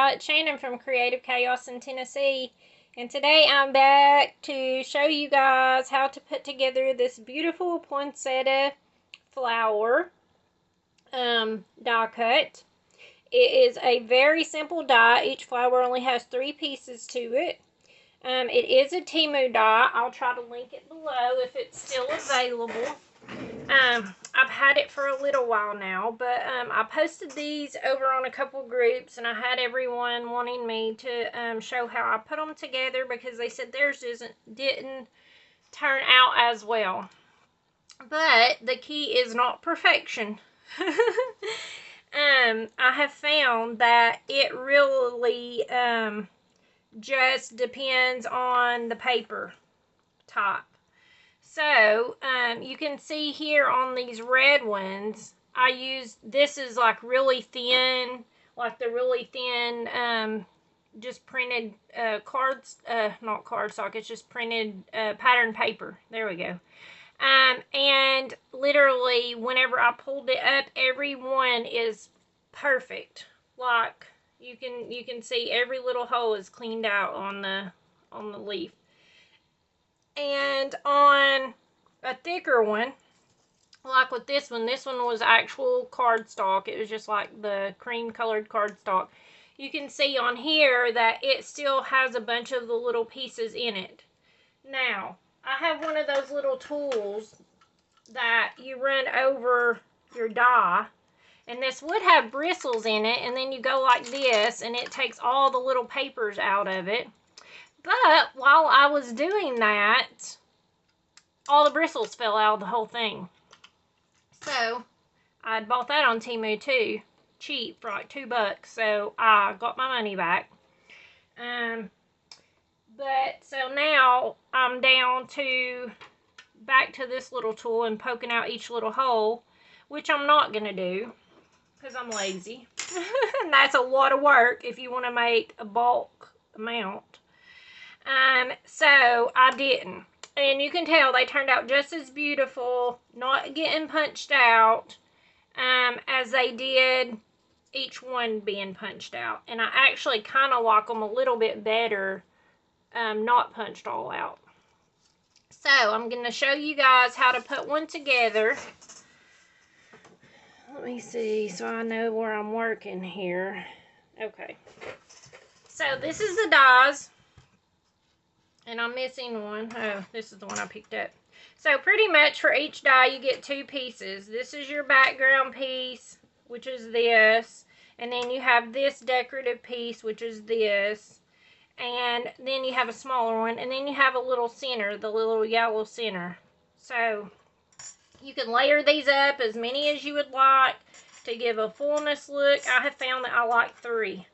y'all, it's Shannon from Creative Chaos in Tennessee, and today I'm back to show you guys how to put together this beautiful poinsettia flower die cut. It is a very simple die. Each flower only has 3 pieces to it. It is a temu die. I'll try to link it below if it's still available. I've had it for a little while now, but I posted these over on a couple groups, and I had everyone wanting me to show how I put them together because they said theirs didn't turn out as well. But the key is not perfection. I have found that it really just depends on the paper type. So, you can see here on these red ones, I used, this is like really thin, like the really thin, just printed cards, not cardstock, it's just printed pattern paper. There we go. And literally, whenever I pulled it up, every one is perfect. Like, you can see every little hole is cleaned out on the leaf. And on a thicker one, like with this one was actual cardstock. It was just like the cream colored cardstock. You can see on here that it still has a bunch of the little pieces in it. Now, I have one of those little tools that you run over your die. And this would have bristles in it, and then you go like this, and it takes all the little papers out of it. But while I was doing that, all the bristles fell out of the whole thing. So I bought that on Temu too, cheap, for like $2. So I got my money back. But so now I'm down to back to this little tool and poking out each little hole, which I'm not gonna do because I'm lazy. And that's a lot of work if you want to make a bulk amount. So I didn't. And you can tell they turned out just as beautiful, not getting punched out, as they did each one being punched out. And I actually kind of like them a little bit better, not punched all out. So I'm going to show you guys how to put one together. Let me see so I know where I'm working here. Okay. So this is the dies. And I'm missing one. Oh, this is the one I picked up. So pretty much for each die you get 2 pieces. This is your background piece, which is this. And then you have this decorative piece, which is this. And then you have a smaller one. And then you have a little center, the little yellow center. So you can layer these up as many as you would like to give a fullness look. I have found that I like 3.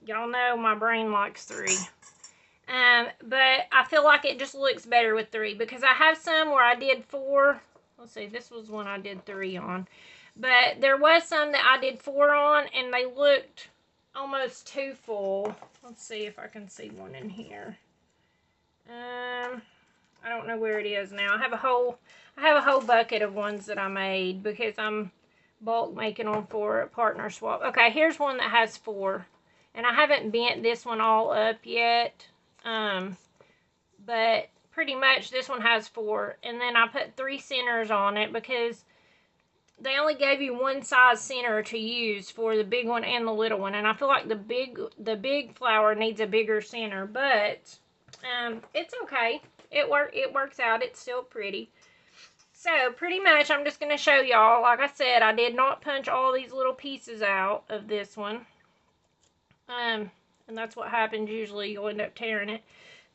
Y'all know my brain likes 3. But I feel like it just looks better with 3 because I have some where I did 4. Let's see, this was one I did 3 on. But there was some that I did 4 on and they looked almost too full. Let's see if I can see one in here. I don't know where it is now. I have a whole bucket of ones that I made because I'm bulk making them for a partner swap. Okay, here's one that has 4. And I haven't bent this one all up yet. But pretty much this one has 4. And then I put 3 centers on it because they only gave you one size center to use for the big one and the little one. And I feel like the big flower needs a bigger center. But it's okay. It works out. It's still pretty. So pretty much I'm just going to show y'all. Like I said, I did not punch all these little pieces out of this one. And that's what happens usually. You'll end up tearing it.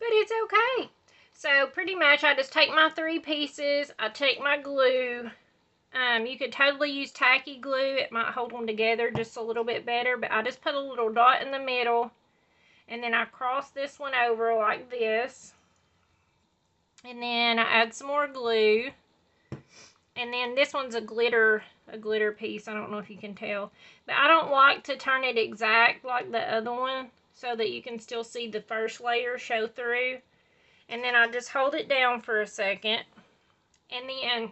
But it's okay. So pretty much I just take my 3 pieces. I take my glue. You could totally use tacky glue. It might hold them together just a little bit better. But I just put a little dot in the middle. And then I cross this one over like this. And then I add some more glue. And then this one's a glitter piece. I don't know if you can tell. But I don't like to turn it exact like the other one so that you can still see the first layer show through. And then I just hold it down for a second. And then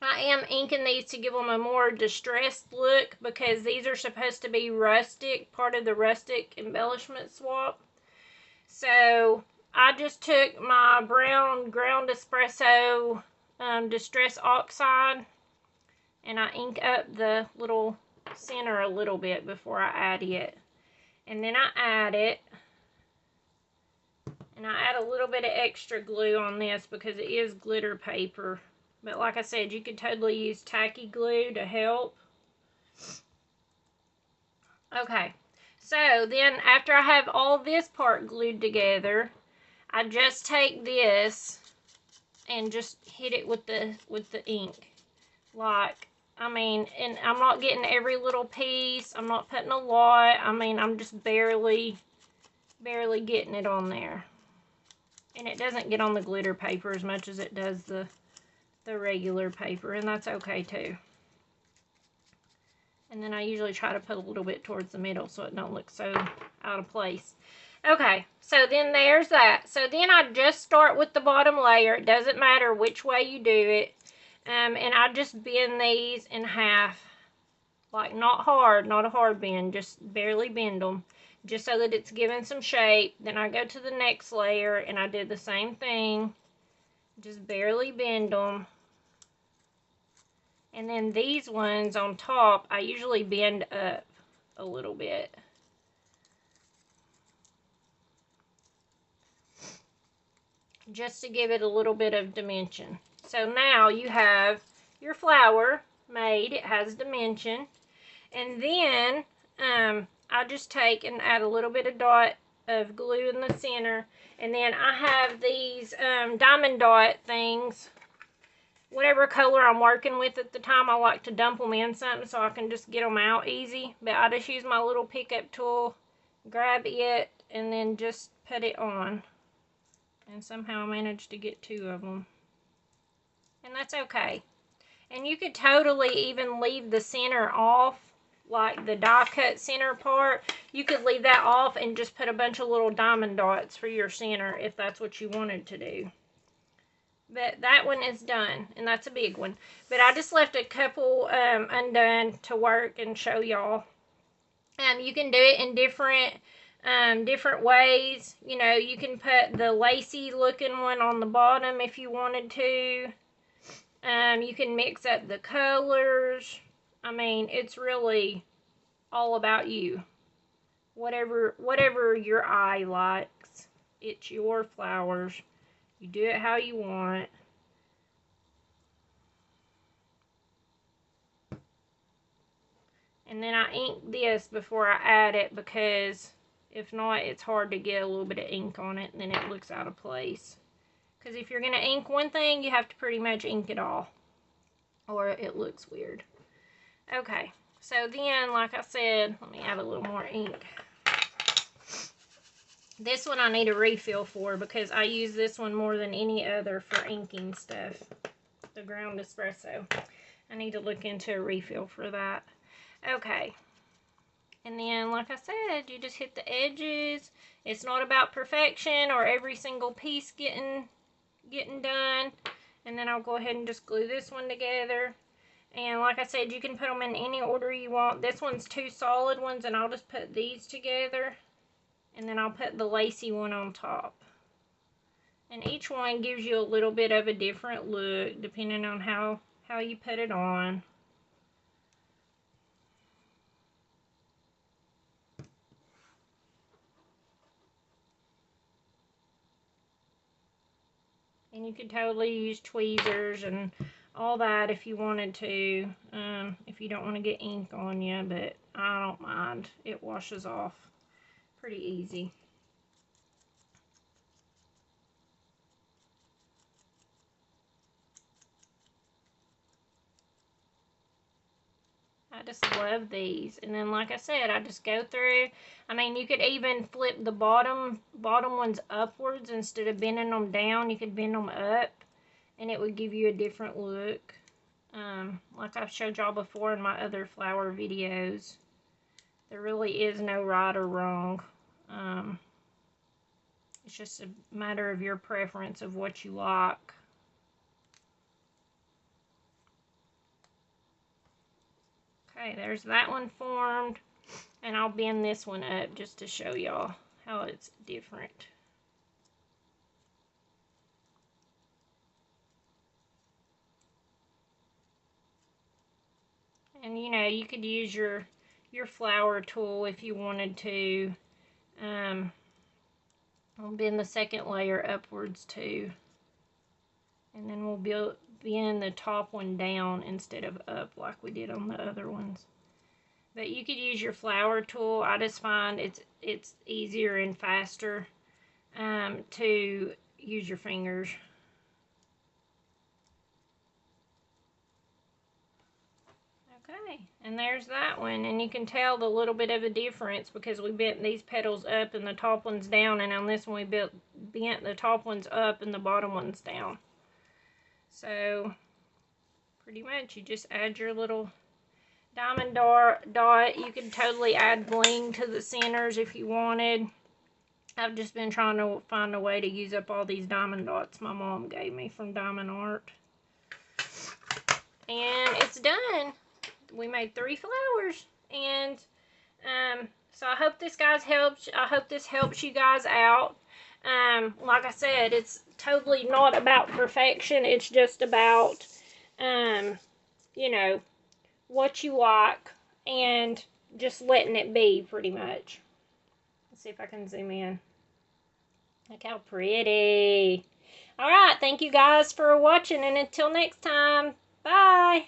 I am inking these to give them a more distressed look because these are supposed to be rustic, part of the rustic embellishment swap. So I just took my brown ground espresso distress oxide and I ink up the little center a little bit before I add it. And then I add it. And I add a little bit of extra glue on this because it is glitter paper. But like I said, you could totally use tacky glue to help. Okay, so then after I have all this part glued together, I just take this and just hit it with the ink. Like, I mean, and I'm not getting every little piece. I'm not putting a lot. I mean, I'm just barely getting it on there. And it doesn't get on the glitter paper as much as it does the regular paper, and that's okay too. And then I usually try to put a little bit towards the middle so it don't look so out of place. Okay, so then there's that. So then I just start with the bottom layer. It doesn't matter which way you do it. And I just bend these in half. Like, not hard, not a hard bend, just barely bend them. Just so that it's giving some shape. Then I go to the next layer and I did the same thing. Just barely bend them. And then these ones on top, I usually bend up a little bit. Just to give it a little bit of dimension. So now you have your flower made. It has dimension. And then I just take and add a little bit of dot of glue in the center. And then I have these diamond dot things. Whatever color I'm working with at the time, I like to dump them in something so I can just get them out easy. But I just use my little pickup tool, grab it, and then just put it on. And somehow I managed to get 2 of them. And that's okay. And you could totally even leave the center off, like the die cut center part. You could leave that off and just put a bunch of little diamond dots for your center if that's what you wanted to do. But that one is done, and that's a big one. But I just left a couple undone to work and show y'all. You can do it in different ways. You know, you can put the lacy looking one on the bottom if you wanted to. You can mix up the colors. I mean, it's really all about you. Whatever your eye likes. It's your flowers. You do it how you want. And then I ink this before I add it because if not, it's hard to get a little bit of ink on it and then it looks out of place. Because if you're going to ink one thing, you have to pretty much ink it all. Or it looks weird. Okay, so then, like I said, let me add a little more ink. This one I need a refill for because I use this one more than any other for inking stuff. The ground espresso. I need to look into a refill for that. Okay. And then, like I said, you just hit the edges. It's not about perfection or every single piece getting done. And then I'll go ahead and just glue this one together. And like I said, you can put them in any order you want. This one's 2 solid ones, and I'll just put these together. And then I'll put the lacy one on top. And each one gives you a little bit of a different look, depending on how you put it on. And you could totally use tweezers and all that if you wanted to, if you don't want to get ink on you, but I don't mind. It washes off pretty easy. I just love these. And then, like I said, I just go through. I mean, you could even flip the bottom ones upwards instead of bending them down. You could bend them up, and it would give you a different look. Like I've showed y'all before in my other flower videos. There really is no right or wrong. It's just a matter of your preference of what you like. Okay, there's that one formed. And I'll bend this one up just to show y'all how it's different. And you know, you could use your flower tool if you wanted to. I'll bend the second layer upwards too. And then we'll bend the top one down instead of up like we did on the other ones. But you could use your flower tool. I just find it's easier and faster to use your fingers. Okay, and there's that one. And you can tell the little bit of a difference because we bent these petals up and the top one's down. And on this one we bent the top ones up and the bottom one's down. So pretty much you just add your little diamond dot. You could totally add bling to the centers if you wanted. I've just been trying to find a way to use up all these diamond dots my mom gave me from Diamond Art. And it's done. We made 3 flowers. And so I hope this helps you guys out. Like I said, it's totally not about perfection. It's just about you know, what you like and just letting it be pretty much. Let's see if I can zoom in. Look how pretty. Alright, thank you guys for watching, and until next time, bye.